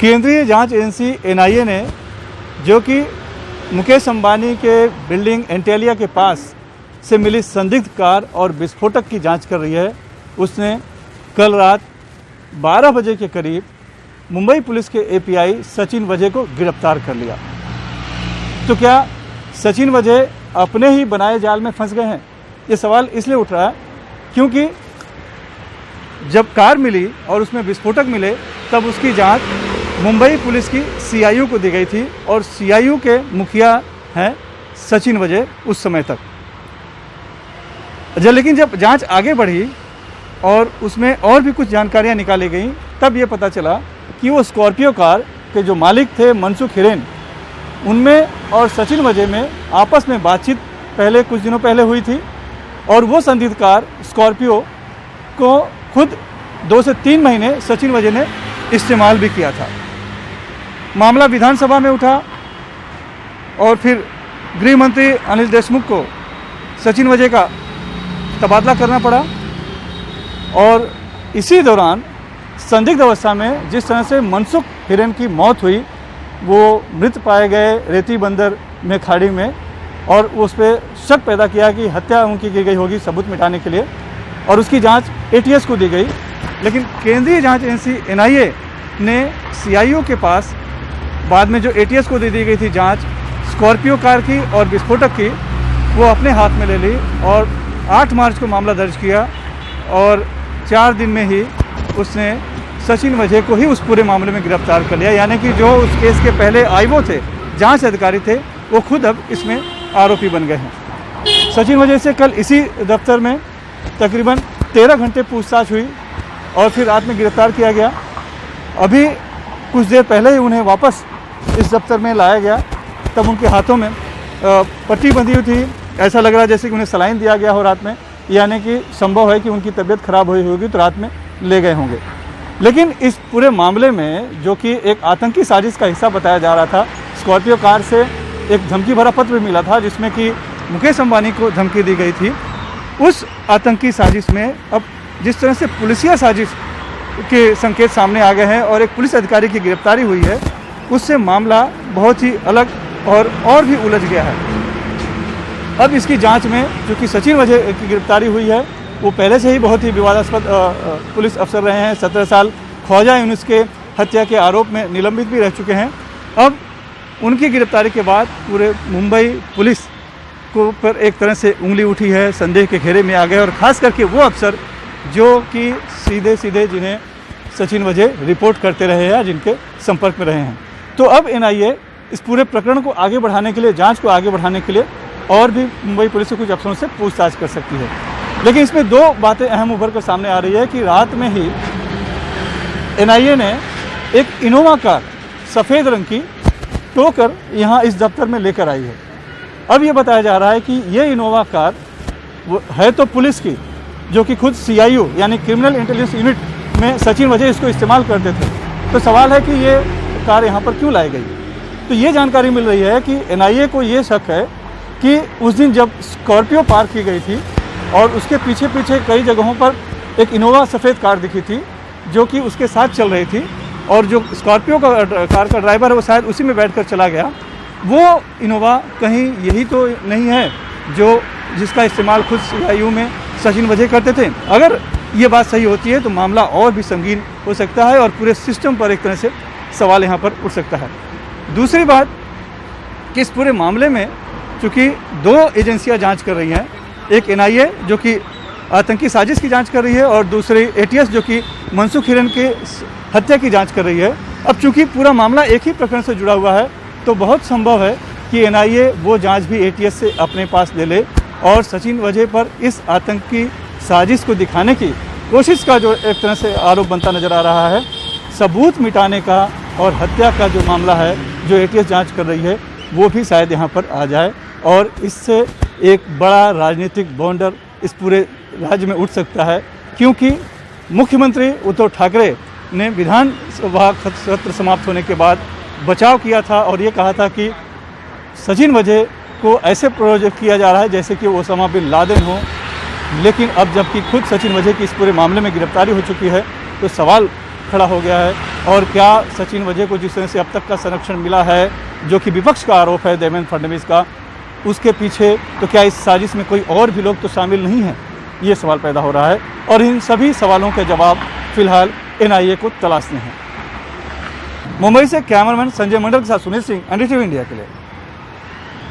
केंद्रीय जांच agency NIA ने, जो कि मुकेश अंबानी के बिल्डिंग एंटेलिया के पास से मिली संदिग्ध कार और विस्फोटक की जांच कर रही है, उसने कल रात 12 बजे के करीब मुंबई पुलिस के एपीआई सचिन वजय को गिरफ्तार कर लिया। तो क्या सचिन वजय अपने ही बनाए जाल में फंस गए हैं? ये सवाल इसलिए उठ रहा है क्योंकि जब कार मिली और उसमें विस्फोटक मिले तब उसकी जांच मुंबई पुलिस की सीआईयू को दी गई थी और सीआईयू के मुखिया हैं सचिन वजय उस समय तक। लेकिन जब जांच आगे बढ़ी और उसमें और भी कुछ जानकारियां निकाली गई, तब ये पता चला कि वो स्कॉर्पियो कार के जो मालिक थे मनसुख हिरेन, उनमें और सचिन वजय में आपस में बातचीत पहले कुछ दिनों पहले हुई थी और वो संदिग्ध कार स्कॉर्पियो को खुद 2 से 3 महीने सचिन वजय ने इस्तेमाल भी किया था। मामला विधानसभा में उठा और फिर गृह मंत्री अनिल देशमुख को सचिन वजय का तबादला करना पड़ा और इसी दौरान संदिग्ध अवस्था में जिस तरह से मनसुख हिरेन की मौत हुई, वो मृत पाए गए रेती बंदर में खाड़ी में, और उस पर शक पैदा किया कि हत्या उनकी की गई होगी सबूत मिटाने के लिए, और उसकी जांच एटीएस को दी गई। लेकिन केंद्रीय जांच एजेंसी एनआईए ने सीआईयू के पास बाद में जो एटीएस को दे दी गई थी जांच स्कॉर्पियो कार की और विस्फोटक की, वो अपने हाथ में ले ली और 8 मार्च को मामला दर्ज किया और 4 दिन में ही उसने सचिन वजय को ही उस पूरे मामले में गिरफ्तार कर लिया। यानी कि जो उस केस के पहले आईओ थे, जांच अधिकारी थे, वो खुद अब इसमें आरोपी बन गए हैं। सचिन वजय से कल इसी दफ्तर में तकरीबन 13 घंटे पूछताछ हुई और फिर रात में गिरफ्तार किया गया। अभी कुछ देर पहले ही उन्हें वापस इस दफ्तर में लाया गया, तब उनके हाथों में पट्टी बंधी हुई थी। ऐसा लग रहा है जैसे कि उन्हें सलाइन दिया गया हो रात में, यानी कि संभव है कि उनकी तबीयत खराब हुई होगी तो रात में ले गए होंगे। लेकिन इस पूरे मामले में, जो कि एक आतंकी साजिश का हिस्सा बताया जा रहा था, स्कॉर्पियो कार से एक धमकी भरा पत्र भी मिला था जिसमें कि मुकेश अंबानी को धमकी दी गई थी। उस आतंकी साजिश में अब जिस तरह से पुलिसिया साजिश के संकेत सामने आ गए हैं और एक पुलिस अधिकारी की गिरफ्तारी हुई है, उससे मामला बहुत ही अलग और भी उलझ गया है। अब इसकी जांच में चूँकि सचिन वजय की गिरफ्तारी हुई है, वो पहले से ही बहुत ही विवादास्पद पुलिस अफसर रहे हैं। 17 साल ख्वाजा यूनुस के हत्या के आरोप में निलंबित भी रह चुके हैं। अब उनकी गिरफ्तारी के बाद पूरे मुंबई पुलिस को पर एक तरह से उंगली उठी है, संदेह के घेरे में आ गए, और ख़ास करके वो अफसर जो कि सीधे जिन्हें सचिन वजय रिपोर्ट करते रहे हैं, जिनके संपर्क में रहे हैं। तो अब एनआईए इस पूरे प्रकरण को आगे बढ़ाने के लिए, जांच को आगे बढ़ाने के लिए और भी मुंबई पुलिस के कुछ अफसरों से पूछताछ कर सकती है। लेकिन इसमें 2 बातें अहम उभर कर सामने आ रही है कि रात में ही एनआईए ने एक इनोवा कार सफ़ेद रंग की टोकर यहाँ इस दफ्तर में लेकर आई है। अब ये बताया जा रहा है कि ये इनोवा कार वो है तो पुलिस की, जो कि खुद सीआईयू यानी क्रिमिनल इंटेलिजेंस यूनिट में सचिन वजय इसको इस्तेमाल करते थे। तो सवाल है कि ये कार यहाँ पर क्यों लाई गई? तो ये जानकारी मिल रही है कि एनआईए को ये शक है कि उस दिन जब स्कॉर्पियो पार्क की गई थी और उसके पीछे कई जगहों पर एक इनोवा सफ़ेद कार दिखी थी जो कि उसके साथ चल रही थी, और जो स्कॉर्पियो कार का ड्राइवर है वो शायद उसी में बैठकर चला गया। वो इनोवा कहीं यही तो नहीं है जिसका इस्तेमाल खुद सीआईयू में सचिन वजय करते थे? अगर ये बात सही होती है तो मामला और भी संगीन हो सकता है और पूरे सिस्टम पर एक तरह से सवाल यहाँ पर उठ सकता है। दूसरी बात कि इस पूरे मामले में चूँकि 2 एजेंसियाँ जांच कर रही हैं, एक एनआईए जो कि आतंकी साजिश की जांच कर रही है और दूसरी एटीएस जो कि मनसुख हिरेन के हत्या की जांच कर रही है। अब चूँकि पूरा मामला एक ही प्रकरण से जुड़ा हुआ है, तो बहुत संभव है कि एनआईए वो जांच भी एटीएस से अपने पास ले ले और सचिन वजय पर इस आतंकी साजिश को दिखाने की कोशिश का जो एक तरह से आरोप बनता नज़र आ रहा है, सबूत मिटाने का और हत्या का जो मामला है जो एटीएस जांच कर रही है, वो भी शायद यहाँ पर आ जाए और इससे एक बड़ा राजनीतिक बॉन्डर इस पूरे राज्य में उठ सकता है। क्योंकि मुख्यमंत्री उद्धव ठाकरे ने विधानसभा सत्र समाप्त होने के बाद बचाव किया था और ये कहा था कि सचिन वजय को ऐसे प्रोजेक्ट किया जा रहा है जैसे कि ओसामा बिन लादेन हो। लेकिन अब जबकि खुद सचिन वजय की इस पूरे मामले में गिरफ्तारी हो चुकी है, तो सवाल खड़ा हो गया है। और क्या सचिन वजह को जिस तरह से अब तक का संरक्षण मिला है, जो कि विपक्ष का आरोप है देवेंद्र फडणवीस का, उसके पीछे तो क्या इस साजिश में कोई और भी लोग तो शामिल नहीं हैं, ये सवाल पैदा हो रहा है। और इन सभी सवालों के जवाब फिलहाल NIA को तलाशने हैं। मुंबई से कैमरामैन संजय मंडल के साथ सुनील सिंह, NDTV इंडिया के लिए।